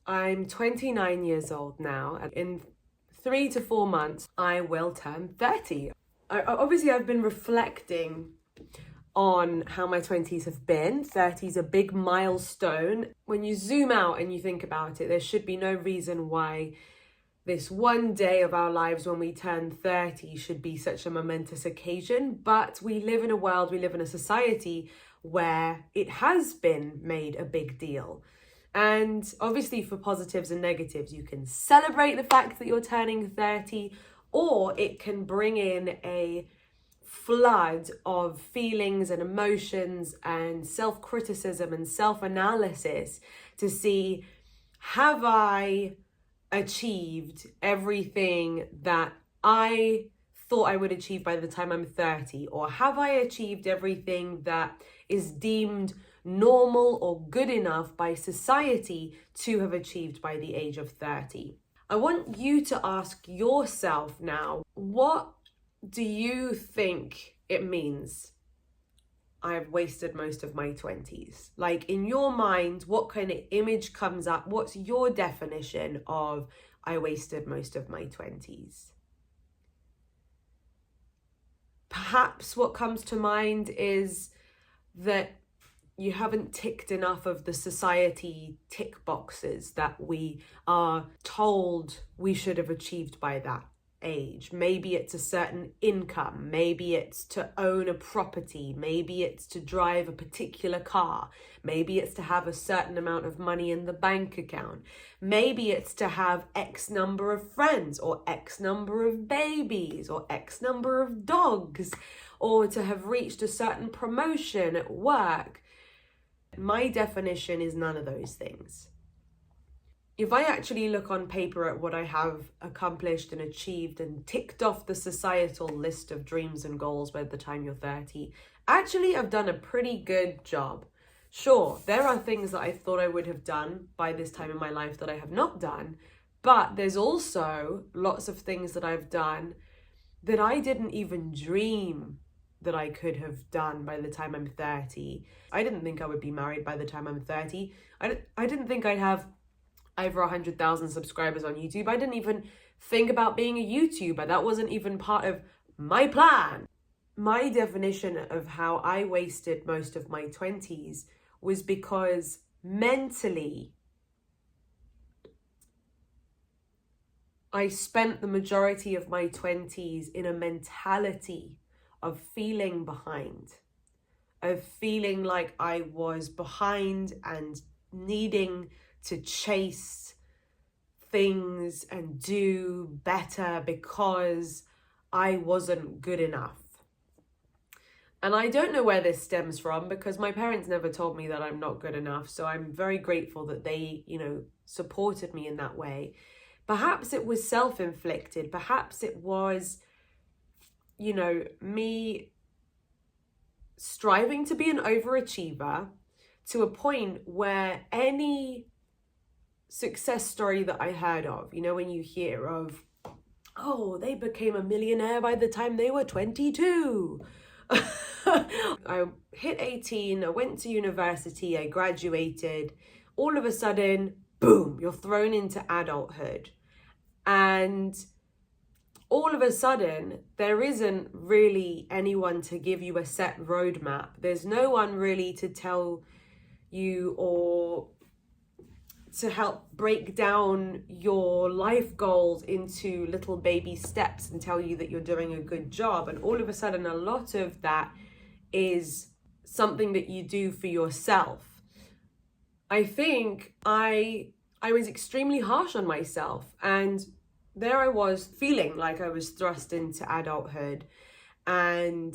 I'm 29 years old now, and in 3 to 4 months, I will turn 30. Obviously, I've been reflecting on how my 20s have been. 30 is a big milestone. When you zoom out and you think about it, there should be no reason why this one day of our lives when we turn 30 should be such a momentous occasion. But we live in a world, we live in a society where it has been made a big deal. And obviously, for positives and negatives, you can celebrate the fact that you're turning 30, or it can bring in a flood of feelings and emotions and self-criticism and self-analysis to see, have I achieved everything that I thought I would achieve by the time I'm 30? Or have I achieved everything that is deemed normal or good enough by society to have achieved by the age of 30? I want you to ask yourself now, what do you think it means I've wasted most of my 20s? Like, in your mind, what kind of image comes up? What's your definition of I wasted most of my 20s? Perhaps what comes to mind is that you haven't ticked enough of the society tick boxes that we are told we should have achieved by that age. Maybe it's a certain income, maybe it's to own a property, maybe it's to drive a particular car, maybe it's to have a certain amount of money in the bank account, maybe it's to have X number of friends, or X number of babies, or X number of dogs, or to have reached a certain promotion at work. My definition is none of those things. If I actually look on paper at what I have accomplished and achieved and ticked off the societal list of dreams and goals by the time you're 30, actually I've done a pretty good job. Sure, there are things that I thought I would have done by this time in my life that I have not done, but there's also lots of things that I've done that I didn't even dream that I could have done by the time I'm 30. I didn't think I would be married by the time I'm 30. I didn't think I'd have over 100,000 subscribers on YouTube. I didn't even think about being a YouTuber. That wasn't even part of my plan. My definition of how I wasted most of my 20s was because mentally, I spent the majority of my 20s in a mentality of feeling behind, of feeling like I was behind and needing to chase things and do better because I wasn't good enough. And I don't know where this stems from, because my parents never told me that I'm not good enough. So I'm very grateful that they, supported me in that way. Perhaps it was self-inflicted. Perhaps it was, me striving to be an overachiever to a point where any success story that I heard of, when you hear of, oh, they became a millionaire by the time they were 22. I hit 18, I went to university, I graduated. All of a sudden, boom, you're thrown into adulthood. And all of a sudden, there isn't really anyone to give you a set roadmap. There's no one really to tell you or to help break down your life goals into little baby steps and tell you that you're doing a good job. And all of a sudden, a lot of that is something that you do for yourself. I think I was extremely harsh on myself, and there I was feeling like I was thrust into adulthood and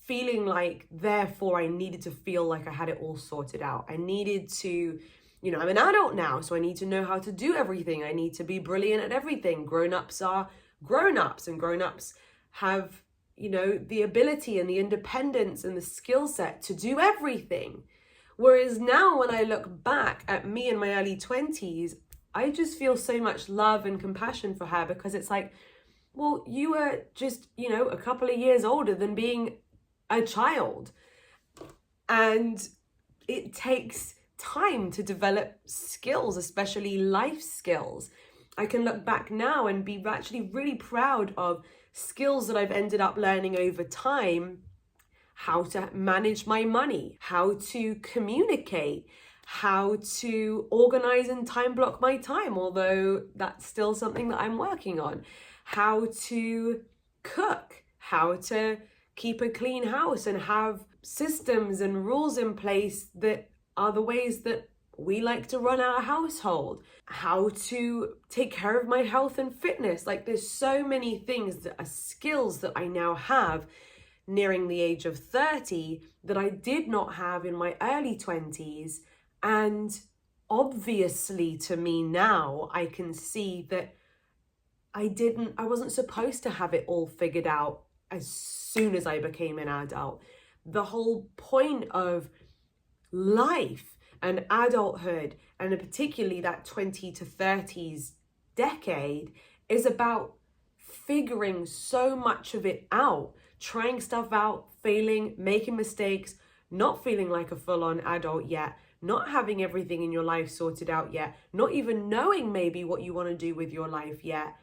feeling like, therefore, I needed to feel like I had it all sorted out. I needed to, I'm an adult now, so I need to know how to do everything. I need to be brilliant at everything. Grown-ups are grown-ups, and grown-ups have, the ability and the independence and the skill set to do everything. Whereas now, when I look back at me in my early 20s, I just feel so much love and compassion for her, because it's like, well, you were just, a couple of years older than being a child. And it takes time to develop skills, especially life skills. I can look back now and be actually really proud of skills that I've ended up learning over time. How to manage my money, how to communicate, how to organize and time block my time, although that's still something that I'm working on. How to cook, how to keep a clean house and have systems and rules in place that are the ways that we like to run our household. How to take care of my health and fitness. Like, there's so many things that are skills that I now have nearing the age of 30 that I did not have in my early 20s. And obviously to me now, I can see that I wasn't supposed to have it all figured out as soon as I became an adult. The whole point of life and adulthood, and particularly that 20 to 30s decade, is about figuring so much of it out, trying stuff out, failing, making mistakes, not feeling like a full-on adult yet, not having everything in your life sorted out yet, not even knowing maybe what you want to do with your life yet.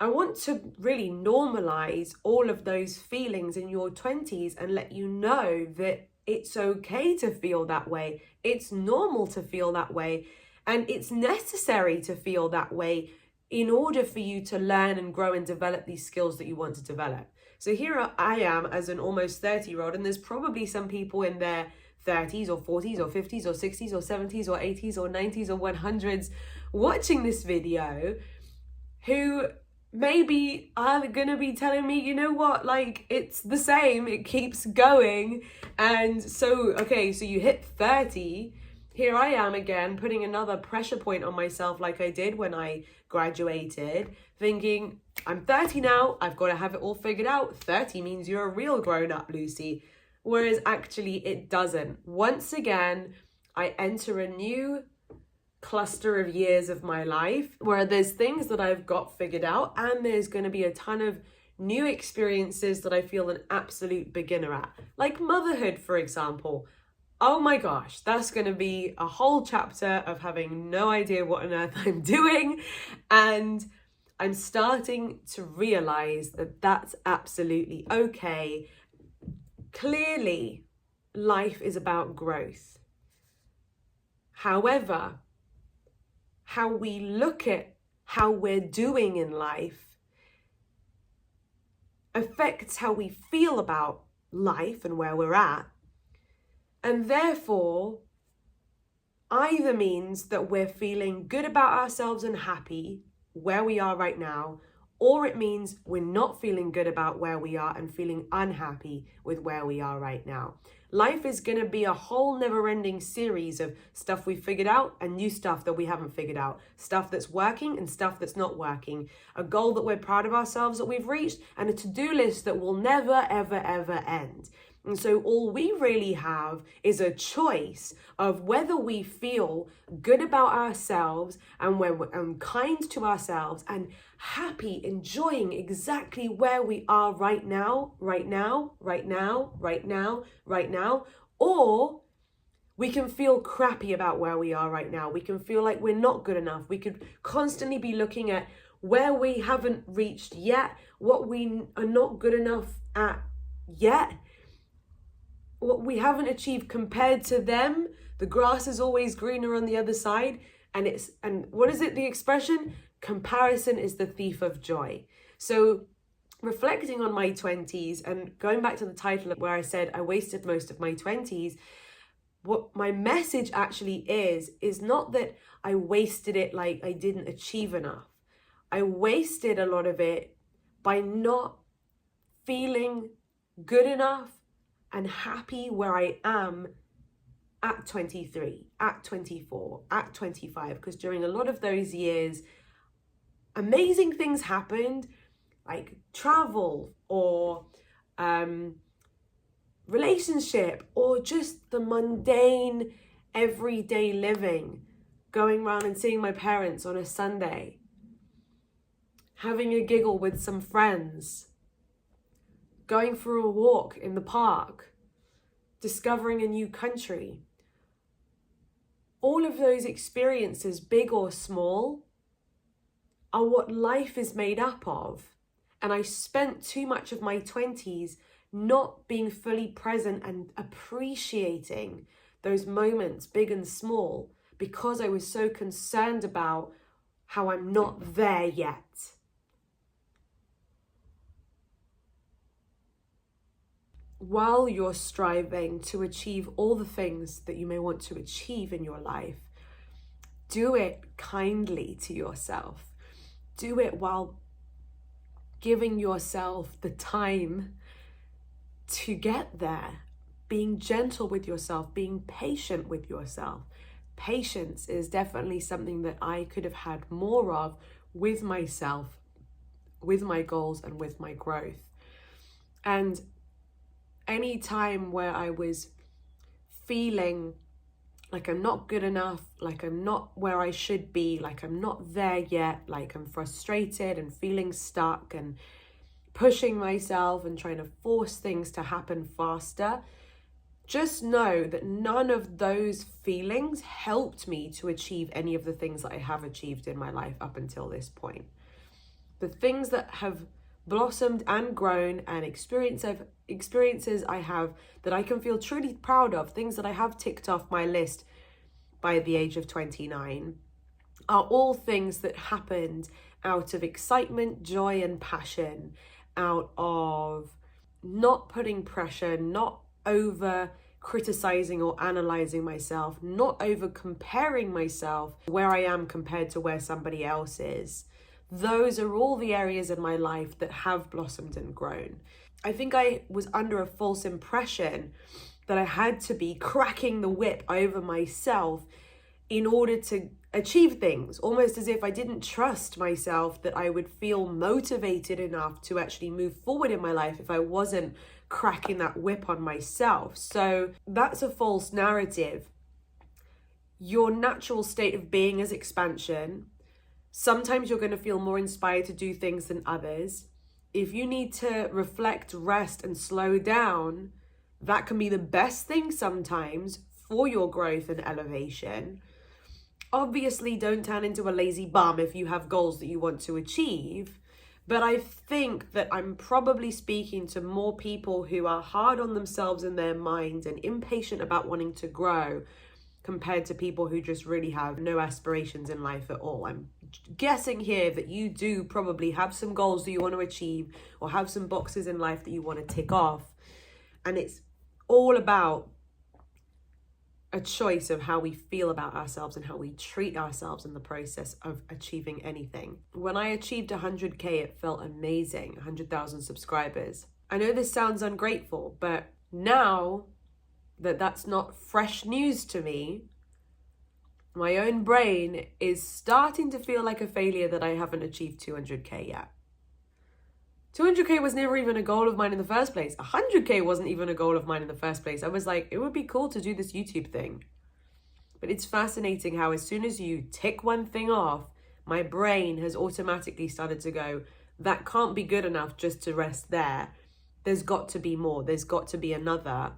I want to really normalize all of those feelings in your 20s and let you know that it's okay to feel that way. It's normal to feel that way. And it's necessary to feel that way in order for you to learn and grow and develop these skills that you want to develop. So here I am as an almost 30-year-old, and there's probably some people in their 30s or 40s or 50s or 60s or 70s or 80s or 90s or 100s watching this video who maybe are gonna be telling me, you know what, like, it's the same, it keeps going. And so, okay, so you hit 30, here I am again, putting another pressure point on myself like I did when I graduated, thinking, I'm 30 now, I've got to have it all figured out. 30 means you're a real grown-up, Lucy. Whereas actually it doesn't. Once again, I enter a new cluster of years of my life where there's things that I've got figured out, and there's going to be a ton of new experiences that I feel an absolute beginner at. Like motherhood, for example. Oh my gosh, that's going to be a whole chapter of having no idea what on earth I'm doing. And I'm starting to realize that that's absolutely okay. Clearly, life is about growth. However, how we look at how we're doing in life affects how we feel about life and where we're at. And therefore, either means that we're feeling good about ourselves and happy where we are right now, or it means we're not feeling good about where we are and feeling unhappy with where we are right now. Life is going to be a whole never-ending series of stuff we figured out and new stuff that we haven't figured out. Stuff that's working and stuff that's not working. A goal that we're proud of ourselves that we've reached, and a to-do list that will never, ever, ever end. And so all we really have is a choice of whether we feel good about ourselves and when we're kind to ourselves and happy, enjoying exactly where we are right now, or we can feel crappy about where we are right now. We can feel like we're not good enough. We could constantly be looking at where we haven't reached yet, what we are not good enough at yet, what we haven't achieved compared to them. The grass is always greener on the other side. And what is it, the expression? Comparison is the thief of joy. So reflecting on my 20s and going back to the title where I said I wasted most of my 20s, what my message actually is not that I wasted it like I didn't achieve enough. I wasted a lot of it by not feeling good enough and happy where I am at 23, at 24, at 25, because during a lot of those years, amazing things happened, like travel or relationship or just the mundane everyday living, going around and seeing my parents on a Sunday, having a giggle with some friends, going for a walk in the park, discovering a new country. all of those experiences, big or small, are what life is made up of. And I spent too much of my 20s not being fully present and appreciating those moments, big and small, because I was so concerned about how I'm not there yet. While you're striving to achieve all the things that you may want to achieve in your life, do it kindly to yourself. Do it while giving yourself the time to get there, being gentle with yourself, being patient with yourself. Patience is definitely something that I could have had more of with myself, with my goals, and with my growth. And any time where I was feeling like I'm not good enough, like I'm not where I should be, like I'm not there yet, like I'm frustrated and feeling stuck and pushing myself and trying to force things to happen faster, just know that none of those feelings helped me to achieve any of the things that I have achieved in my life up until this point. The things that have blossomed and grown and experiences I have that I can feel truly proud of, things that I have ticked off my list by the age of 29, are all things that happened out of excitement, joy, and passion, out of not putting pressure, not over criticizing or analyzing myself, not over comparing myself where I am compared to where somebody else is. Those are all the areas in my life that have blossomed and grown. I think I was under a false impression that I had to be cracking the whip over myself in order to achieve things, almost as if I didn't trust myself that I would feel motivated enough to actually move forward in my life if I wasn't cracking that whip on myself. So that's a false narrative. Your natural state of being is expansion. Sometimes you're going to feel more inspired to do things than others. If you need to reflect, rest, and slow down, that can be the best thing sometimes for your growth and elevation. Obviously, don't turn into a lazy bum if you have goals that you want to achieve. But I think that I'm probably speaking to more people who are hard on themselves in their minds and impatient about wanting to grow, compared to people who just really have no aspirations in life at all. I'm guessing here that you do probably have some goals that you want to achieve, or have some boxes in life that you want to tick off. And it's all about a choice of how we feel about ourselves and how we treat ourselves in the process of achieving anything. When I achieved 100K, it felt amazing, 100,000 subscribers. I know this sounds ungrateful, but now that that's not fresh news to me, my own brain is starting to feel like a failure that I haven't achieved 200K yet. 200K was never even a goal of mine in the first place. 100K wasn't even a goal of mine in the first place. I was like, it would be cool to do this YouTube thing. But it's fascinating how as soon as you tick one thing off, my brain has automatically started to go, that can't be good enough just to rest there. There's got to be more. There's got to be another.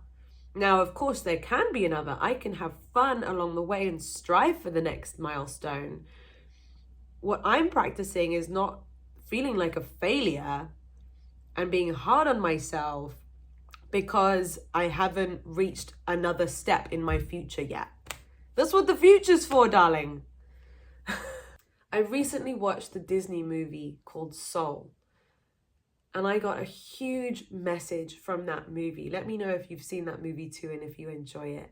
Now, of course, there can be another. I can have fun along the way and strive for the next milestone. What I'm practicing is not feeling like a failure and being hard on myself because I haven't reached another step in my future yet. That's what the future's for, darling. I recently watched the Disney movie called Soul, and I got a huge message from that movie. Let me know if you've seen that movie too and if you enjoy it.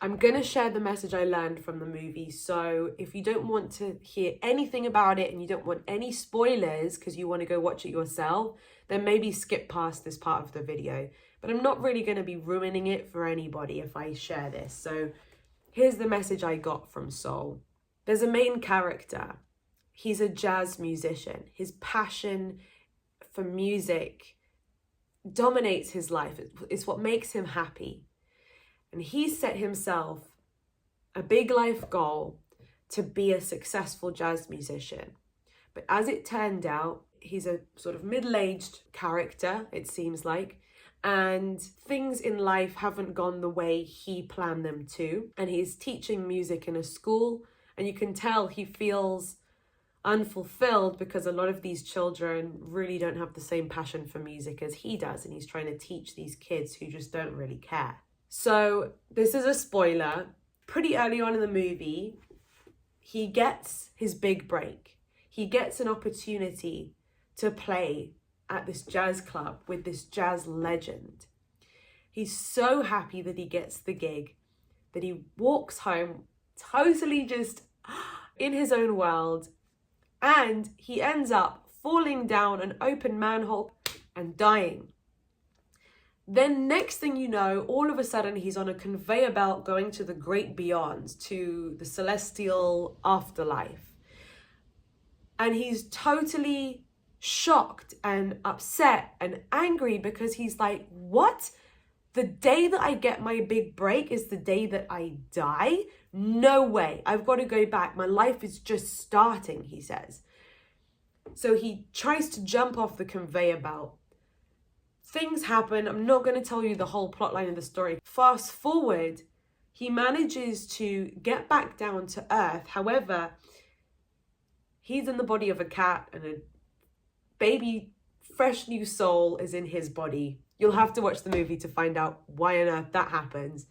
I'm going to share the message I learned from the movie. So if you don't want to hear anything about it and you don't want any spoilers because you want to go watch it yourself, then maybe skip past this part of the video. But I'm not really going to be ruining it for anybody if I share this. So here's the message I got from Soul. There's a main character. He's a jazz musician. His passion for music dominates his life. It's what makes him happy. And he set himself a big life goal to be a successful jazz musician. But as it turned out, he's a sort of middle-aged character, it seems like, and things in life haven't gone the way he planned them to. And he's teaching music in a school, and you can tell he feels unfulfilled because a lot of these children really don't have the same passion for music as he does, and he's trying to teach these kids who just don't really care. So this is a spoiler. Pretty early on in the movie, he gets his big break. He gets an opportunity to play at this jazz club with this jazz legend. He's so happy that he gets the gig that he walks home totally just in his own world, and he ends up falling down an open manhole and dying. Then next thing you know, all of a sudden he's on a conveyor belt going to the great beyond, to the celestial afterlife. And he's totally shocked and upset and angry because he's like, what? The day that I get my big break is the day that I die? No way. I've got to go back. My life is just starting, he says. So he tries to jump off the conveyor belt. Things happen. I'm not going to tell you the whole plot line of the story. Fast forward, he manages to get back down to earth. However, he's in the body of a cat, and a baby, fresh new soul is in his body. You'll have to watch the movie to find out why on earth that happens.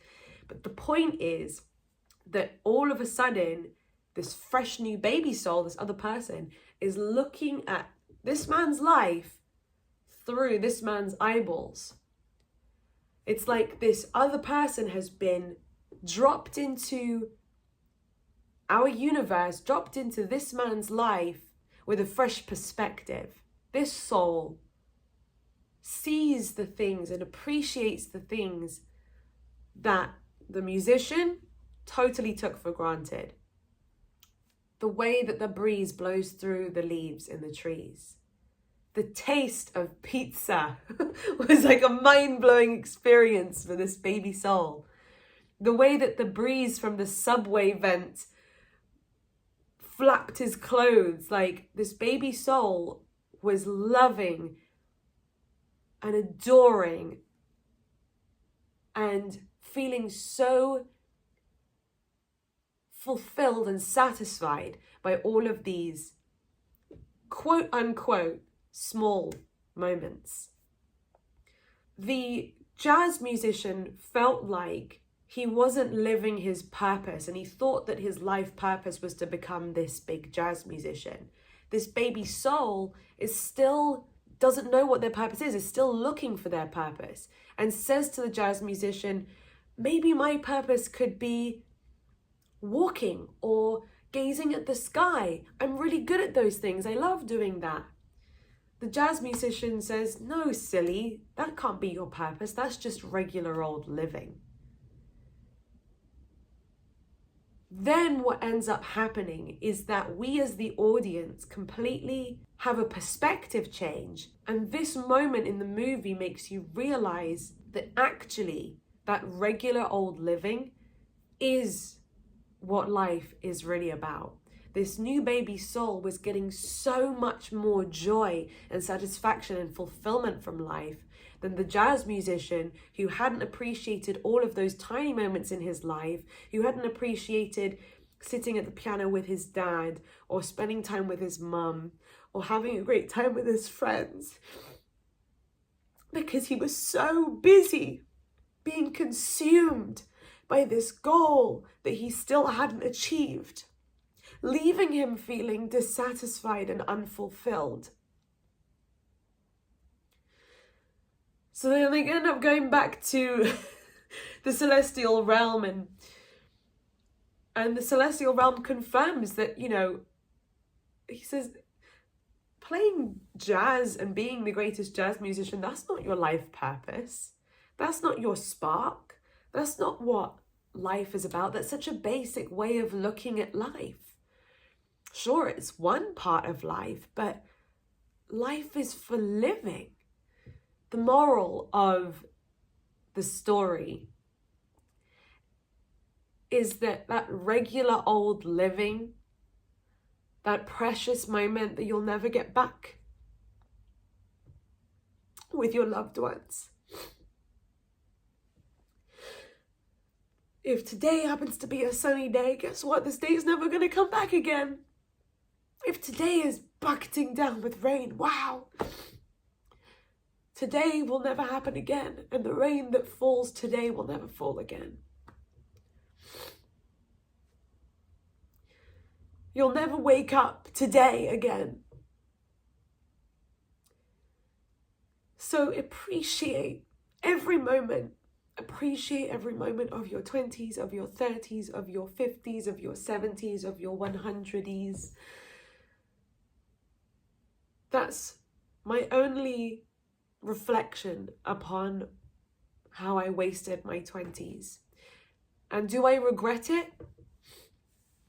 But the point is that all of a sudden, this fresh new baby soul, this other person, is looking at this man's life through this man's eyeballs. It's like this other person has been dropped into our universe, dropped into this man's life with a fresh perspective. This soul sees the things and appreciates the things that the musician totally took for granted. The way that the breeze blows through the leaves in the trees. The taste of pizza was like a mind-blowing experience for this baby soul. The way that the breeze from the subway vent flapped his clothes, like this baby soul was loving and adoring and feeling so fulfilled and satisfied by all of these quote unquote small moments. The jazz musician felt like he wasn't living his purpose, and he thought that his life purpose was to become this big jazz musician. This baby soul doesn't know what their purpose is still looking for their purpose, and says to the jazz musician, maybe my purpose could be walking or gazing at the sky. I'm really good at those things. I love doing that. The jazz musician says, no, silly, that can't be your purpose. That's just regular old living. Then what ends up happening is that we as the audience completely have a perspective change. And this moment in the movie makes you realize that actually that regular old living is what life is really about. This new baby soul was getting so much more joy and satisfaction and fulfillment from life than the jazz musician, who hadn't appreciated all of those tiny moments in his life, who hadn't appreciated sitting at the piano with his dad, or spending time with his mum, or having a great time with his friends, because he was so busy being consumed by this goal that he still hadn't achieved, leaving him feeling dissatisfied and unfulfilled. So then they end up going back to the celestial realm, and the celestial realm confirms that, he says, playing jazz and being the greatest jazz musician, that's not your life purpose. That's not your spark. That's not what life is about. That's such a basic way of looking at life. Sure, it's one part of life, but life is for living. The moral of the story is that regular old living, that precious moment that you'll never get back with your loved ones, If today happens to be a sunny day, guess what? This day is never going to come back again. If today is bucketing down with rain, wow. Today will never happen again, and the rain that falls today will never fall again. You'll never wake up today again. So appreciate every moment. Appreciate every moment of your 20s, of your 30s, of your 50s, of your 70s, of your 100s. That's my only reflection upon how I wasted my 20s. And do I regret it?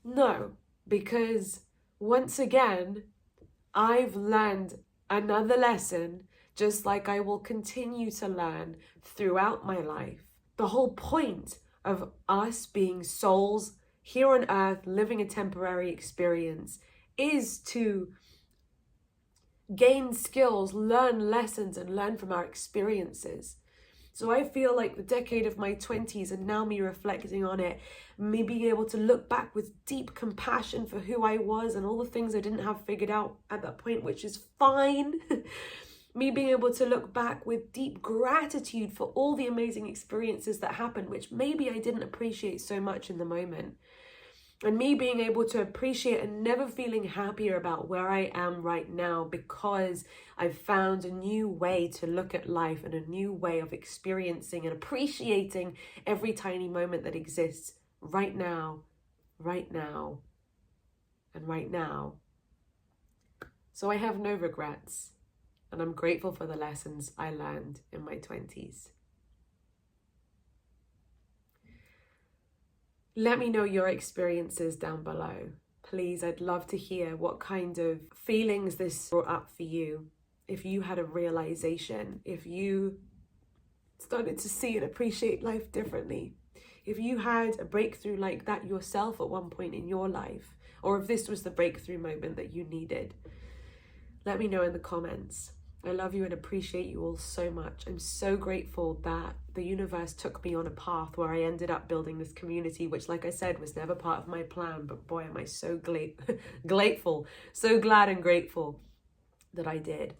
No, because once again, I've learned another lesson, just like I will continue to learn throughout my life. The whole point of us being souls here on earth, living a temporary experience, is to gain skills, learn lessons, and learn from our experiences. So I feel like the decade of my 20s, and now me reflecting on it, me being able to look back with deep compassion for who I was and all the things I didn't have figured out at that point, which is fine. Me being able to look back with deep gratitude for all the amazing experiences that happened, which maybe I didn't appreciate so much in the moment. And me being able to appreciate and never feeling happier about where I am right now, because I've found a new way to look at life and a new way of experiencing and appreciating every tiny moment that exists right now, and right now. So I have no regrets, and I'm grateful for the lessons I learned in my 20s. Let me know your experiences down below. Please, I'd love to hear what kind of feelings this brought up for you. If you had a realization, if you started to see and appreciate life differently, if you had a breakthrough like that yourself at one point in your life, or if this was the breakthrough moment that you needed, let me know in the comments. I love you and appreciate you all so much. I'm so grateful that the universe took me on a path where I ended up building this community, which, like I said, was never part of my plan. But boy, am I so grateful, so glad and grateful that I did.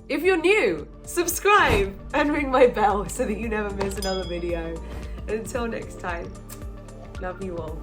If you're new, subscribe and ring my bell so that you never miss another video. And until next time, love you all.